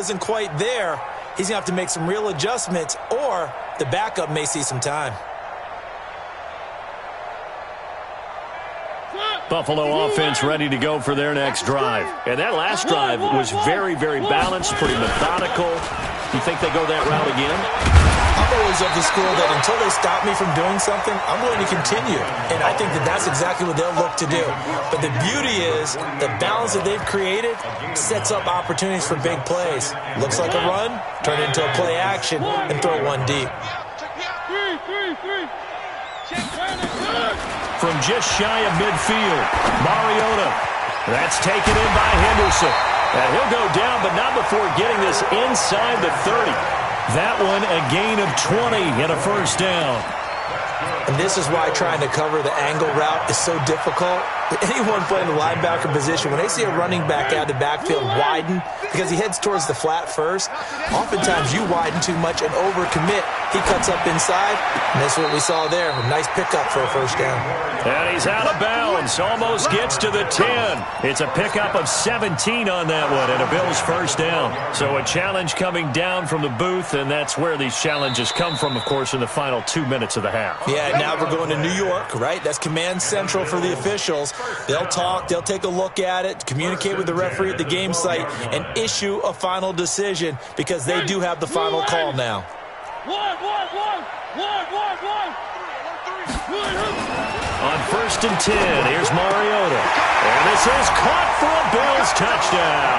isn't quite there, he's going to have to make some real adjustments, or the backup may see some time. Buffalo offense ready to go for their next drive. And that last drive was very, very balanced, pretty methodical. You think they go that route again? I'm always of the school that until they stop me from doing something, I'm going to continue. And I think that that's exactly what they'll look to do. But the beauty is the balance that they've created sets up opportunities for big plays. Looks like a run, turn it into a play action, and throw one deep. From just shy of midfield, Mariota. That's taken in by Henderson. And he'll go down, but not before getting this inside the 30. That one a gain of 20 and a first down. And this is why trying to cover the angle route is so difficult. Anyone playing the linebacker position, when they see a running back out of the backfield widen because he heads towards the flat first, oftentimes you widen too much and overcommit. He cuts up inside, and that's what we saw there. A nice pickup for a first down. And he's out of bounds. Almost gets to the 10. It's a pickup of 17 on that one, and a Bills first down. So a challenge coming down from the booth, and that's where these challenges come from, of course, in the final 2 minutes of the half. Yeah, now we're going to New York, right? That's command central for the officials. They'll talk, they'll take a look at it, communicate with the referee at the game site, and issue a final decision because they do have the final call now. On 1st and 10, here's Mariota. And this is caught for a Bills touchdown.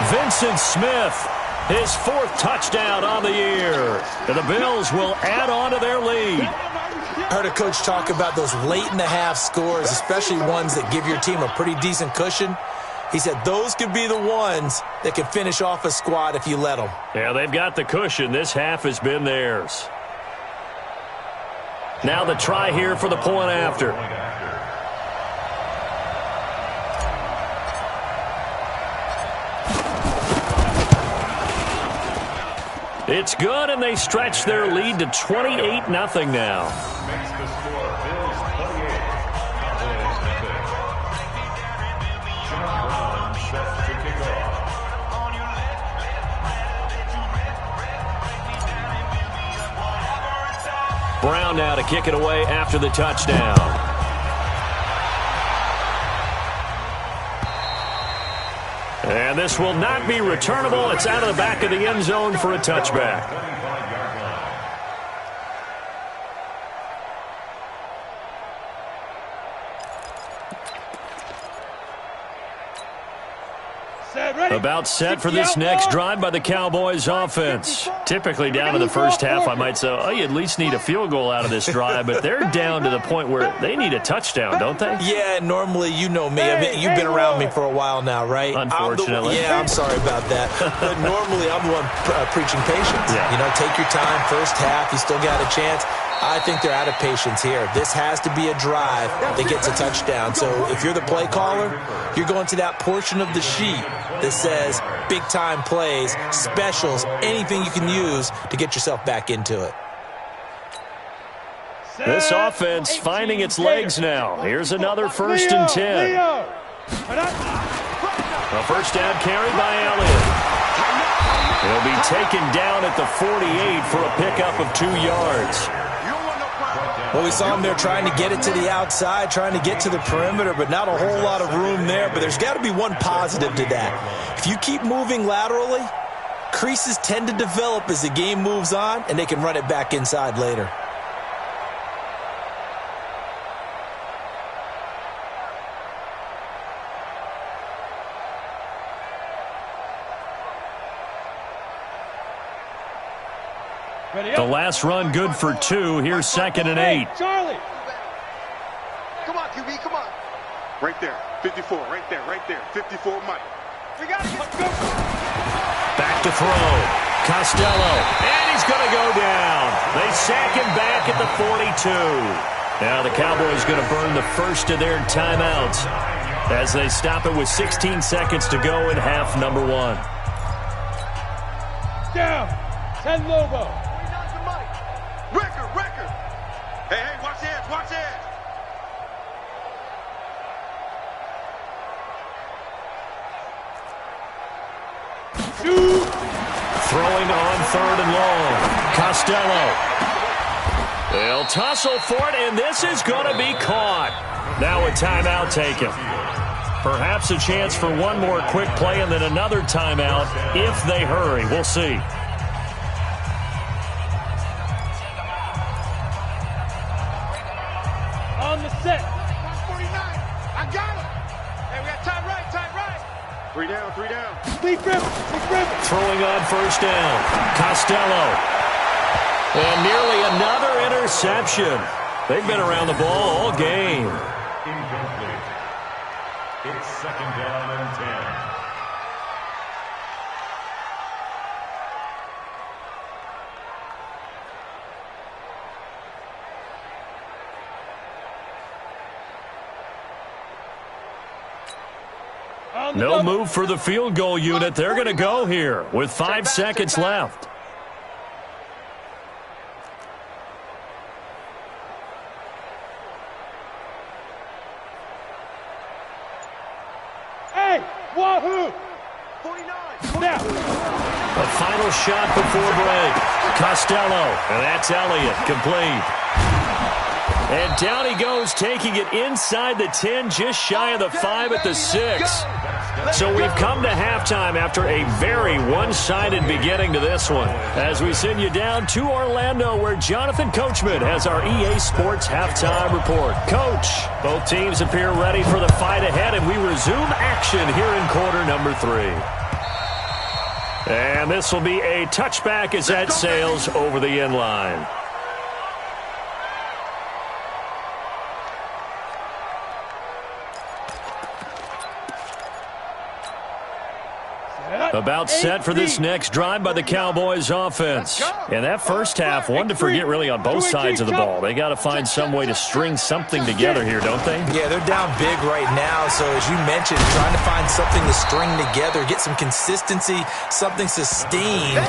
Vincent Smith, his 4th touchdown on the year. And the Bills will add on to their lead. Heard a coach talk about those late-in-the-half scores, especially ones that give your team a pretty decent cushion. He said those could be the ones that can finish off a squad if you let them. Yeah, they've got the cushion. This half has been theirs. Now the try here for the point after. It's good, and they stretch their lead to 28-0 now. Brown now to kick it away after the touchdown. And this will not be returnable. It's out of the back of the end zone for a touchback. About set for this next drive by the Cowboys offense. Typically down in the first half, I might say, oh, you at least need a field goal out of this drive, but they're down to the point where they need a touchdown, don't they? Yeah, normally, you know me. I mean, you've been around me for a while now, right? Unfortunately. I'm sorry about that. But normally, I'm the one preaching patience. Yeah. You know, take your time. First half, you still got a chance. I think they're out of patience here. This has to be a drive that gets a touchdown. So if you're the play caller, you're going to that portion of the sheet that says big-time plays, specials, anything you can use to get yourself back into it. This offense finding its legs now. Here's another 1st and 10. A first down carry by Elliott. He'll be taken down at the 48 for a pickup of 2 yards. Well, we saw him there trying to get it to the outside, trying to get to the perimeter, but not a whole lot of room there. But there's got to be one positive to that. If you keep moving laterally, creases tend to develop as the game moves on, and they can run it back inside later. The last run good for 2. Here's 2nd and 8. Charlie. Come on, QB, come on. Right there. 54, right there, right there. 54, Mike. We got it. Go. Back to throw. Costello. And he's going to go down. They sack him back at the 42. Now the Cowboys going to burn the first of their timeouts as they stop it with 16 seconds to go in half number 1. Down. 10 Lobo. Record. Hey, watch hands, watch hands. Throwing on 3rd and long. Costello. They'll tussle for it, and this is going to be caught. Now a timeout taken. Perhaps a chance for one more quick play and then another timeout if they hurry. We'll see. On the set. 49. I got it. Hey, we got time right. 3 down. Deep river. Throwing on 1st down. Costello. And nearly another interception. They've been around the ball all game. Incomplete. It's 2nd down and 10. No move for the field goal unit. They're going to go here with 5 seconds left. Hey, wahoo! 49. Now. A final shot before break. Costello, and that's Elliott, complete. And down he goes, taking it inside the 10, just shy of the 5 at the 6. So we've come to halftime after a very one-sided beginning to this one. As we send you down to Orlando, where Jonathan Coachman has our EA Sports halftime report. Coach, both teams appear ready for the fight ahead, and we resume action here in quarter number 3. And this will be a touchback as that sails over the end line. About set for this next drive by the Cowboys offense. And that first half, one to forget really on both sides of the ball. They got to find some way to string something together here, don't they? Yeah, they're down big right now. So as you mentioned, trying to find something to string together, get some consistency, something sustained,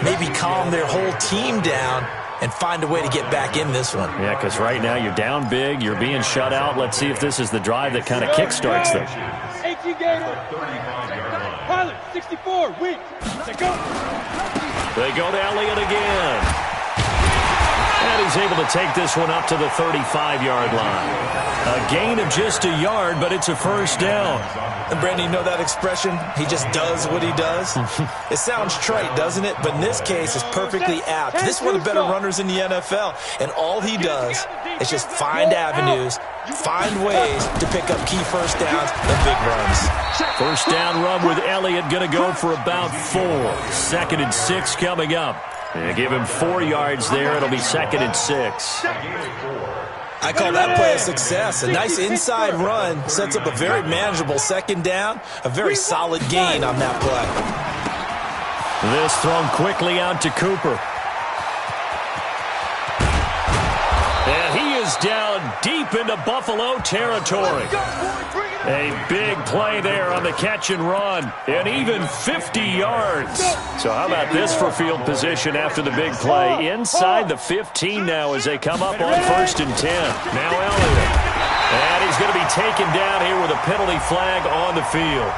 maybe calm their whole team down and find a way to get back in this one. Yeah, because right now you're down big, you're being shut out. Let's see if this is the drive that kind of kickstarts them. 18 Gator. Pilot, 64, weak. They go. They go to Elliott again. And he's able to take this one up to the 35-yard line. A gain of just a yard, but it's a first down. And Brandon, you know that expression? He just does what he does. It sounds trite, doesn't it? But in this case, it's perfectly apt. This is one of the better runners in the NFL. And all he does is just find avenues, find ways to pick up key first downs and big runs. First down run with Elliott, going to go for about 4. 2nd and 6 coming up. And give him 4 yards there. It'll be 2nd and 6. I call that play a success. A nice inside run sets up a very manageable 2nd down. A very solid gain on that play. This thrown quickly out to Cooper. And he is down deep into Buffalo territory. A big play there on the catch and run. And even 50 yards. So how about this for field position after the big play? Inside the 15 now as they come up on 1st and 10. Now Elliott. And he's going to be taken down here with a penalty flag on the field.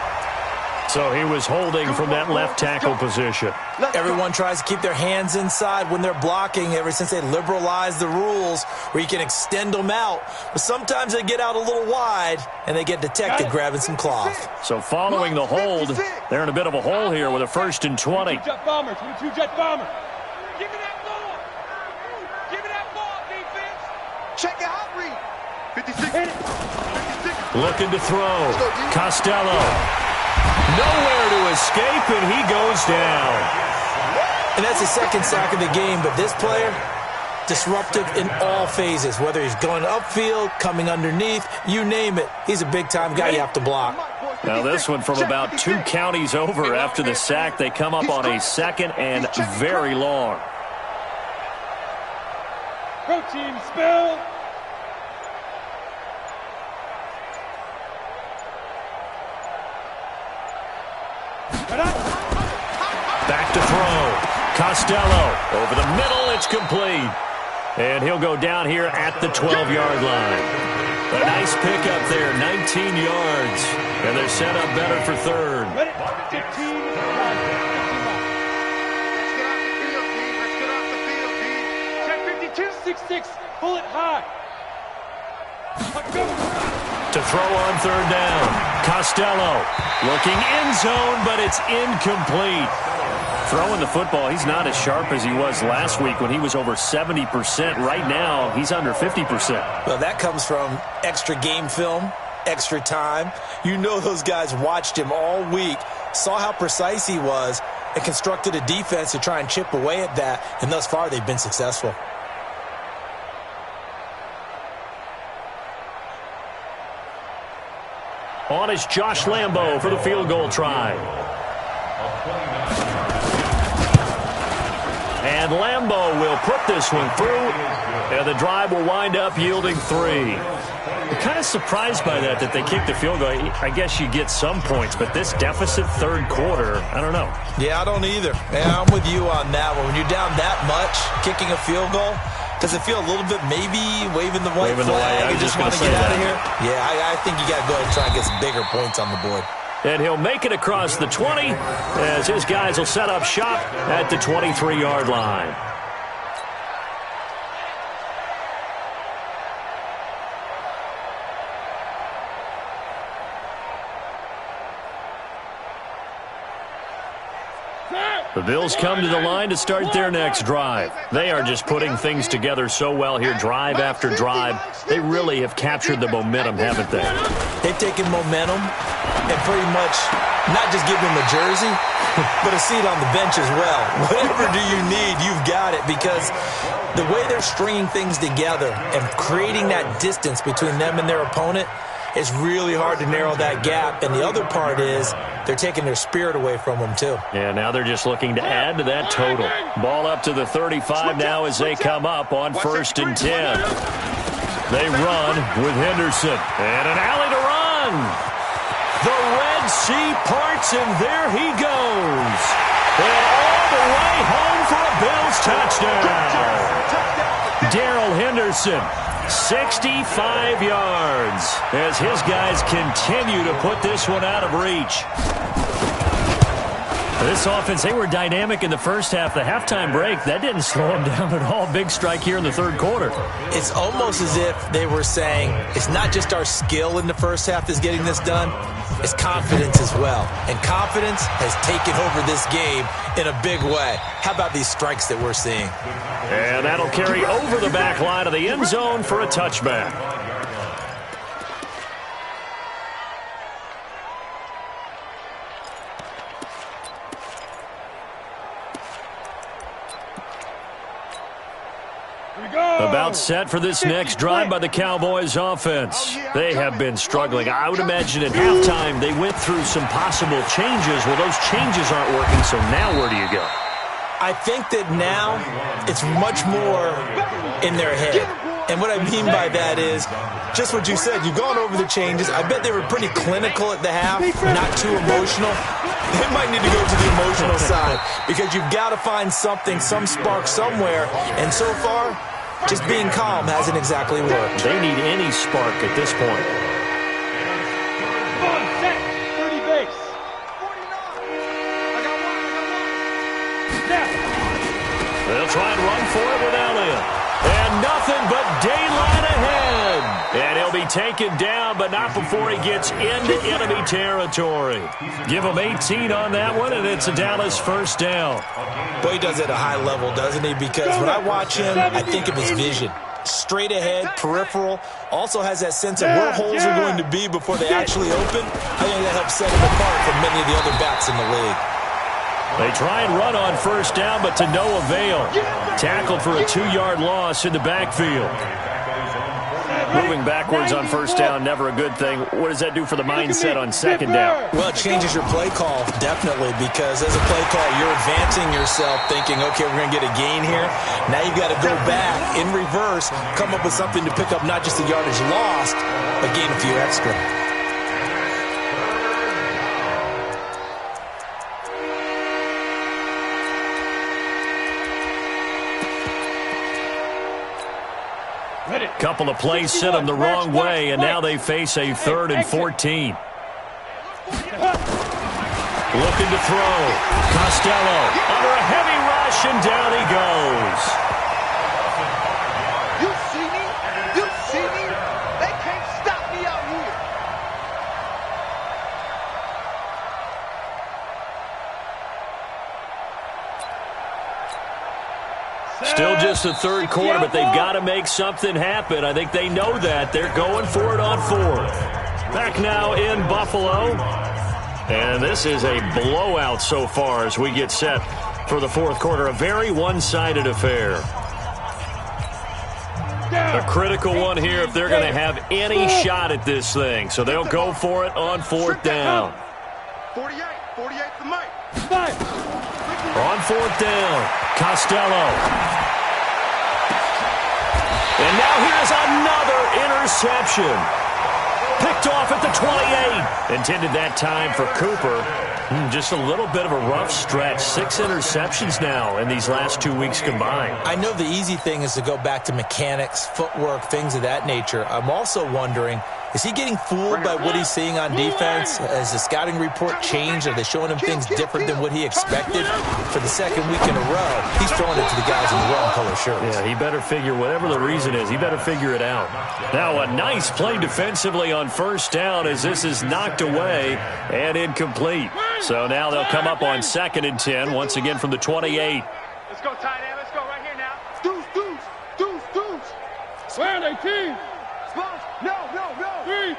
So he was holding from that left tackle position. Everyone tries to keep their hands inside when they're blocking ever since they liberalized the rules where you can extend them out. But sometimes they get out a little wide and they get detected grabbing some cloth. So following the hold, they're in a bit of a hole here with a 1st and 20. Jet bomber, 22 jet bomber. Give me that ball. Give me that ball, defense. Check it out, read. 56. 56. Looking to throw. Costello. Nowhere to escape, and he goes down. And that's the 2nd sack of the game, but this player, disruptive in all phases, whether he's going upfield, coming underneath, you name it. He's a big-time guy you have to block. Now this one from about 2 counties over after the sack. They come up on a 2nd and very long. Protein spill. Back to throw. Costello over the middle. It's complete. And he'll go down here at the 12-yard line. A nice pickup there, 19 yards. And they're set up better for third. Ready? 15. 15 Let's get off the field, D. Let's get off the field, D. Check 52. 6-6. Pull it high. To throw on third down. Costello looking end zone, but it's incomplete. Throwing the football, he's not as sharp as he was last week when he was over 70%. Right now, he's under 50%. Well, that comes from extra game film, extra time. You know those guys watched him all week, saw how precise he was, and constructed a defense to try and chip away at that, and thus far they've been successful. On is Josh Lambo for the field goal try. And Lambo will put this one through, and the drive will wind up yielding 3. I'm kind of surprised by that they kicked the field goal. I guess you get some points, but this deficit third quarter, I don't know. Yeah, I don't either. Yeah, I'm with you on that one. When you're down that much, kicking a field goal, does it feel a little bit maybe waving the white flag and just want to get out of here? Yeah, I think you got to go ahead and try and get some bigger points on the board. And he'll make it across the 20 as his guys will set up shop at the 23-yard line. The Bills come to the line to start their next drive. They are just putting things together so well here, drive after drive. They really have captured the momentum, haven't they? They've taken momentum and pretty much not just give him a jersey, but a seat on the bench as well. Whatever do you need, you've got it, because the way they're stringing things together and creating that distance between them and their opponent, it's really hard to narrow that gap. And the other part is they're taking their spirit away from them, too. Yeah, now they're just looking to add to that total. Ball up to the 35 now as they come up on 1st and 10. They run with Henderson. And an alley to run. The Red Sea parts, and there he goes. And all the way home for a Bills touchdown. Darrell Henderson. 65 yards as his guys continue to put this one out of reach. This offense, they were dynamic in the first half. The halftime break, that didn't slow them down at all. Big strike here in the third quarter. It's almost as if they were saying, it's not just our skill in the first half that's getting this done, it's confidence as well. And confidence has taken over this game in a big way. How about these strikes that we're seeing? And that'll carry over the back line of the end zone for a touchback. About set for this next drive by the Cowboys offense. They have been struggling. I would imagine at halftime they went through some possible changes. Well, those changes aren't working, so now where do you go? I think that now it's much more in their head. And what I mean by that is just what you said. You've gone over the changes. I bet they were pretty clinical at the half, not too emotional. They might need to go to the emotional side because you've got to find something, some spark somewhere. And so far, just being calm hasn't exactly worked. They need any spark at this point. Come on, set. 30 base. 49. I got one. Snap. They'll try and run for it with Elliott. And nothing but daylight ahead. And he'll be taken down, but not before he gets into enemy territory. Give him 18 on that one, and it's a Dallas first down. Boy, he does it at a high level, doesn't he? Because when I watch him, I think of his vision. Straight ahead, peripheral. Also has that sense of where holes are going to be before they actually open. I think that helps set him apart from many of the other backs in the league. They try and run on first down, but to no avail. Tackled for a 2-yard loss in the backfield. Moving backwards on first down, never a good thing. What does that do for the mindset on second down? Well, it changes your play call, definitely, because as a play call, you're advancing yourself thinking, okay, we're going to get a gain here. Now you've got to go back in reverse, come up with something to pick up not just the yardage lost, but gain a few extra. Couple of plays sent them the wrong way, and now they face a 3rd and 14. Looking to throw. Costello under a heavy rush, and down he goes. You see me? You see me? They can't stop me out here. Still just the third quarter, but they've got to make something happen. I think they know that. They're going for it on 4th. Back now in Buffalo. And this is a blowout so far as we get set for the 4th quarter. A very one-sided affair. A critical one here if they're going to have any shot at this thing. So they'll go for it on 4th down. 48 for Mike. On 4th down, Costello. And now here's another interception. Picked off at the 28. Intended that time for Cooper. Just a little bit of a rough stretch. 6 interceptions now in these last 2 weeks combined. I know the easy thing is to go back to mechanics, footwork, things of that nature. I'm also wondering, is he getting fooled by what he's seeing on defense? Has the scouting report changed? Are they showing him things different than what he expected? For the 2nd week in a row, he's throwing it to the guys in the wrong color shirts. Yeah, he better figure, whatever the reason is, he better figure it out. Now a nice play defensively on 1st down as this is knocked away and incomplete. So now they'll come up on 2nd and 10, once again from the 28. Let's go, tight end. Let's go right here now. Deuce. Where are they, team? No. Three.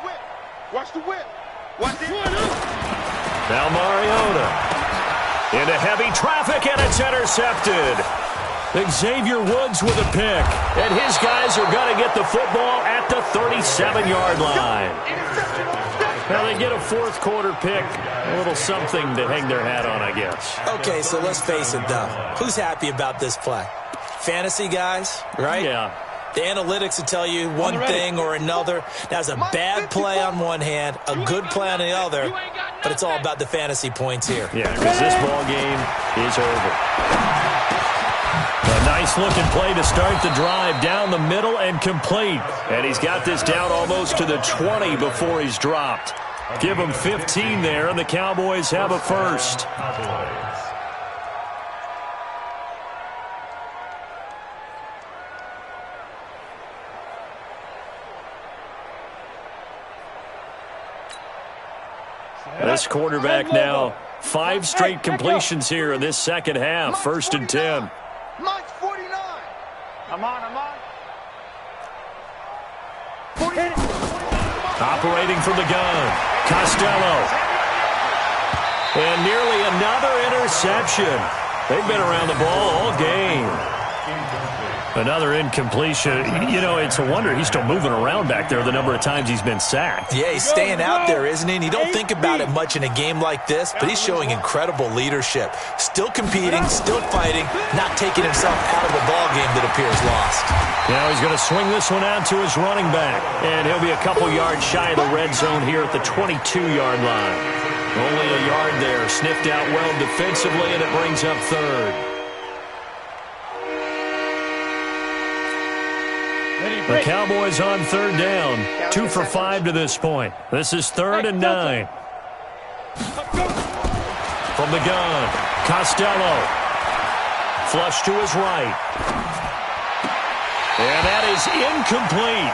Whip. Watch the whip. Watch it. Now Mariota into heavy traffic, and it's intercepted. Xavier Woods with a pick, and his guys are going to get the football at the 37-yard line. Now they get a 4th quarter pick, a little something to hang their hat on, I guess. Okay, so let's face it, though. Who's happy about this play? Fantasy guys, right? Yeah. The analytics will tell you one thing or another. That's a bad play on one hand, a good play on the other, but it's all about the fantasy points here. Yeah, because this ball game is over. A nice-looking play to start the drive down the middle and complete. And he's got this down almost to the 20 before he's dropped. Give him 15 there, and the Cowboys have a first. This quarterback now, 5 straight completions here in this 2nd half. 1st and 10. Mike's 49. I'm on. 49. Operating from the gun, Costello. And nearly another interception. They've been around the ball all game. Another incompletion. You know, it's a wonder he's still moving around back there the number of times he's been sacked. Yeah, he's staying out there, isn't he? And you don't think about it much in a game like this, but he's showing incredible leadership. Still competing, still fighting, not taking himself out of a ball game that appears lost. Now he's going to swing this one out to his running back, and he'll be a couple yards shy of the red zone here at the 22-yard line. Only a yard there, sniffed out well defensively, and it brings up 3rd. The Cowboys on 3rd down, 2 for 5 to this point. This is 3rd and 9. From the gun, Costello. Flush to his right. And that is incomplete.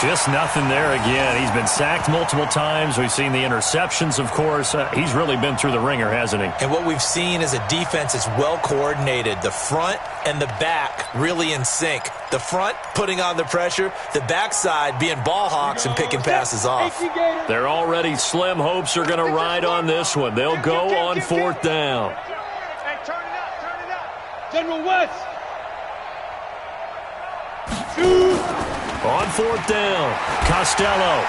Just nothing there again. He's been sacked multiple times. We've seen the interceptions, of course. He's really been through the ringer, hasn't he? And what we've seen is a defense that's well coordinated. The front and the back really in sync. The front putting on the pressure, the backside being ball hawks and picking passes off. They're already slim hopes are going to ride on this one. They'll go on 4th down. Hey, turn it up. General West. On 4th down, Costello.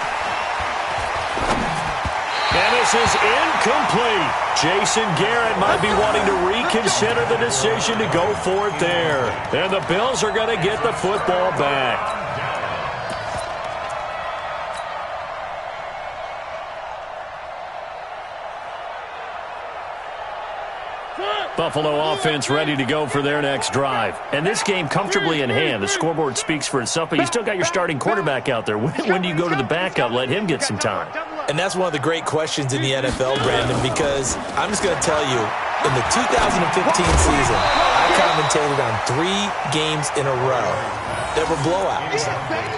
And this is incomplete. Jason Garrett might be wanting to reconsider the decision to go for it there. And the Bills are going to get the football back. Buffalo offense ready to go for their next drive. And this game comfortably in hand. The scoreboard speaks for itself, but you still got your starting quarterback out there. When do you go to the backup? Let him get some time. And that's one of the great questions in the NFL, Brandon, because I'm just going to tell you, in the 2015 season, I commentated on 3 games in a row that were blowouts.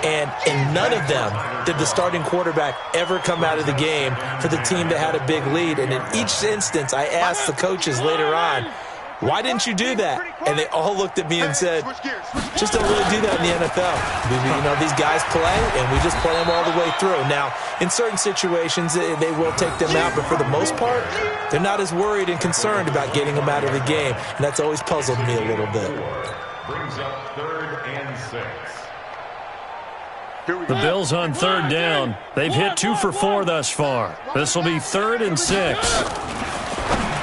And in none of them did the starting quarterback ever come out of the game for the team that had a big lead. And in each instance, I asked the coaches later on, why didn't you do that? And they all looked at me and said, just don't really do that in the NFL. You know, these guys play, and we just play them all the way through. Now, in certain situations, they will take them out, but for the most part, they're not as worried and concerned about getting them out of the game. And that's always puzzled me a little bit. Brings up 3rd and 6. The Bills on 3rd down. They've hit 2 for 4 thus far. This will be 3rd and 6.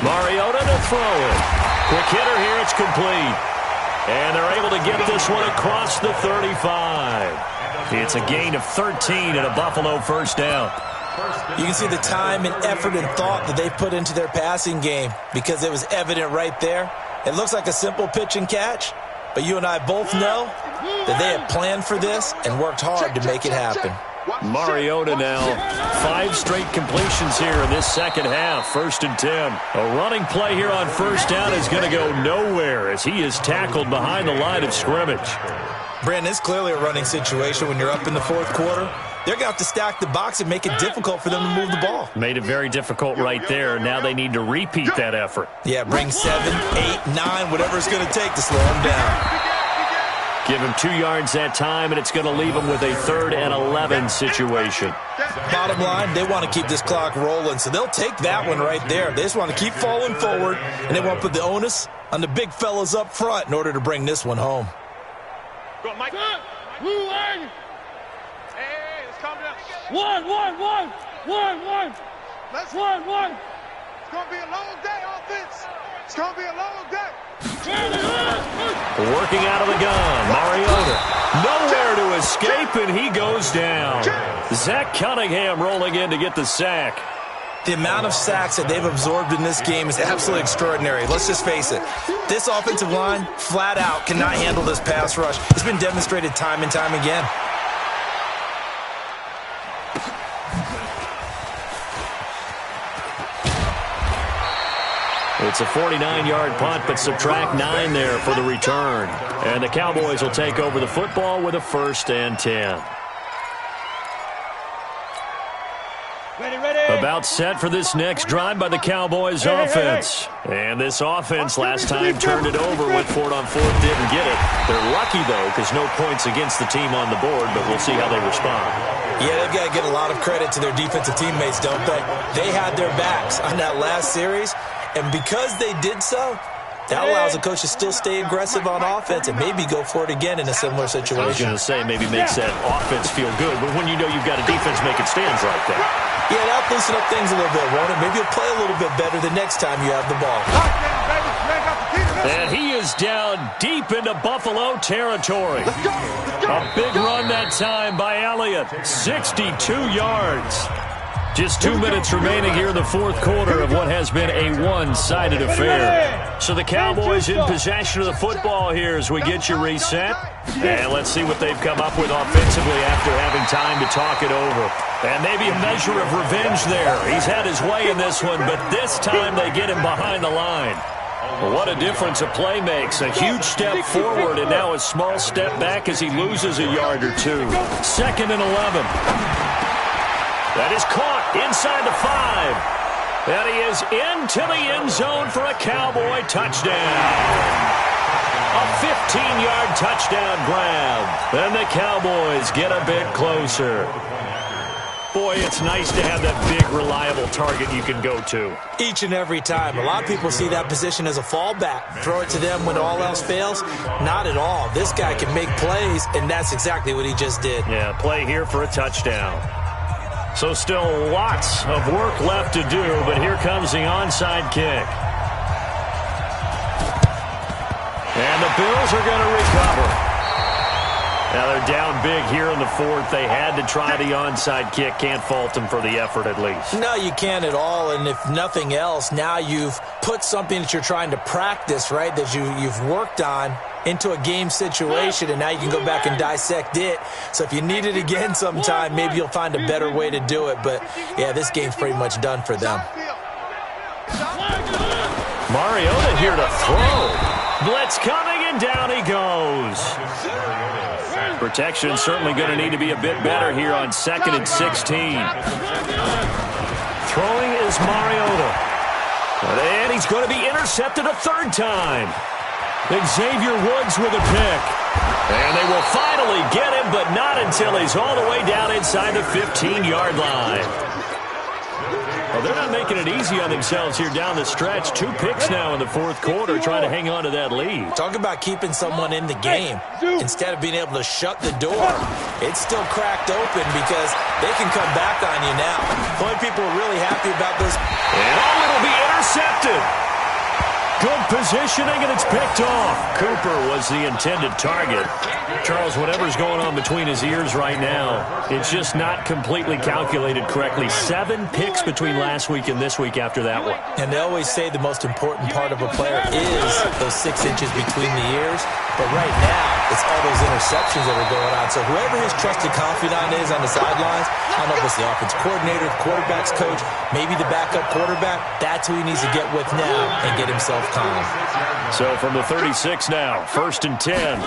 Mariota to throw it. Quick hitter here, it's complete. And they're able to get this one across the 35. It's a gain of 13 and a Buffalo first down. You can see the time and effort and thought that they put into their passing game because it was evident right there. It looks like a simple pitch and catch, but you and I both know that they had planned for this and worked hard to make it happen. Mariota now, 5 straight completions here in this second half. 1st and 10. A running play here on first down is going to go nowhere as he is tackled behind the line of scrimmage. Brandon, it's clearly a running situation when you're up in the 4th quarter. They're going to have to stack the box and make it difficult for them to move the ball. Made it very difficult right there. Now they need to repeat that effort. Yeah, bring 7, 8, 9, whatever it's going to take to slow them down. Give him 2 yards that time, and it's going to leave him with a 3rd and 11 situation. Bottom line, they want to keep this clock rolling, so they'll take that one right there. They just want to keep falling forward, and they want to put the onus on the big fellas up front in order to bring this one home. Go on, Mike. Hey, let's calm down. One. Let's one. It's going to be a long day, offense. It's going to be a long day. Working out of the gun, Mariota. Nowhere to escape, and he goes down. Zach Cunningham rolling in to get the sack. The amount of sacks that they've absorbed in this game is absolutely extraordinary. Let's just face it. This offensive line, flat out, cannot handle this pass rush. It's been demonstrated time and time again. It's a 49-yard punt, but subtract 9 there for the return. And the Cowboys will take over the football with a 1st and 10. Ready. About set for this next drive by the Cowboys offense. And this offense last time turned it over, went for it on 4th, didn't get it. They're lucky, though, because no points against the team on the board, but we'll see how they respond. Yeah, they've got to get a lot of credit to their defensive teammates, don't they? They had their backs on that last series. And because they did so, that allows the coach to still stay aggressive on offense and maybe go for it again in a similar situation. I was going to say maybe makes that offense feel good, but when you know you've got a defense making stands like that. Yeah, that'll loosen up things a little bit, won't it? Maybe you'll play a little bit better the next time you have the ball. And he is down deep into Buffalo territory. A big run that time by Elliott, 62 yards. Just 2 minutes remaining here in the 4th quarter of what has been a one-sided affair. So the Cowboys in possession of the football here as we get you reset. And let's see what they've come up with offensively after having time to talk it over. And maybe a measure of revenge there. He's had his way in this one, but this time they get him behind the line. What a difference a play makes. A huge step forward and now a small step back as he loses a yard or 2. 2nd and 11. That is caught inside the 5. And he is into the end zone for a Cowboy touchdown. A 15-yard touchdown grab. And the Cowboys get a bit closer. Boy, it's nice to have that big, reliable target you can go to. Each and every time. A lot of people see that position as a fallback. Throw it to them when all else fails. Not at all. This guy can make plays, and that's exactly what he just did. Yeah, play here for a touchdown. So still lots of work left to do, but here comes the onside kick. And the Bills are going to recover. Now they're down big here in the fourth. They had to try the onside kick. Can't fault them for the effort at least. No, you can't at all. And if nothing else, now you've put something that you're trying to practice, right, that you've worked on into a game situation, and now you can go back and dissect it. So if you need it again sometime, maybe you'll find a better way to do it. But, yeah, this game's pretty much done for them. Mariota here to throw. Blitz coming, and down he goes. Protection certainly going to need to be a bit better here on 2nd and 16. Throwing is Mariota. And he's going to be intercepted a third time. Xavier Woods with a pick. And they will finally get him, but not until he's all the way down inside the 15-yard line. Well, they're not making it easy on themselves here down the stretch. 2 picks now in the fourth quarter, trying to hang on to that lead. Talk about keeping someone in the game. Instead of being able to shut the door, it's still cracked open because they can come back on you now. The only people are really happy about this. And it'll be intercepted. Good positioning, and it's picked off. Cooper was the intended target. Charles, whatever's going on between his ears right now, it's just not completely calculated correctly. 7 picks between last week and this week after that one. And they always say the most important part of a player is those 6 inches between the ears. But right now, it's all those interceptions that are going on. So whoever his trusted confidant is on the sidelines, I don't know if it's the offense coordinator, the quarterback's coach, maybe the backup quarterback, that's who he needs to get with now and get himself calm. So from the 36 now, 1st and 10.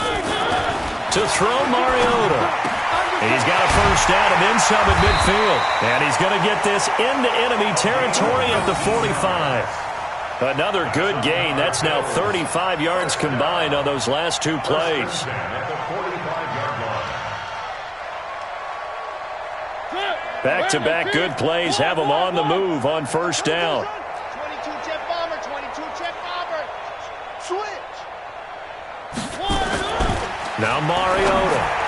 To throw Mariota. He's got a first down and then some at midfield. And he's going to get this into enemy territory at the 45. Another good gain. That's now 35 yards combined on those last 2 plays. Back-to-back good plays have them on the move on first down. 22 jet bomber, 22 jet bomber. Switch. Now Mariota.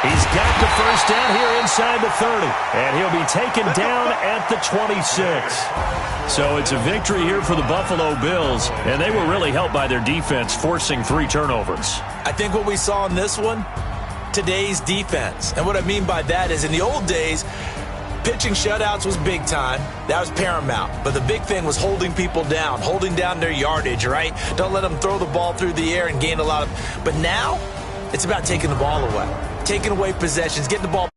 He's got the first down here inside the 30. And he'll be taken down at the 26. So it's a victory here for the Buffalo Bills. And they were really helped by their defense, forcing 3 turnovers. I think what we saw in this one, today's defense. And what I mean by that is in the old days, pitching shutouts was big time. That was paramount. But the big thing was holding people down, holding down their yardage, right? Don't let them throw the ball through the air and gain a lot of... But now, it's about taking the ball away. Taking away possessions, getting the ball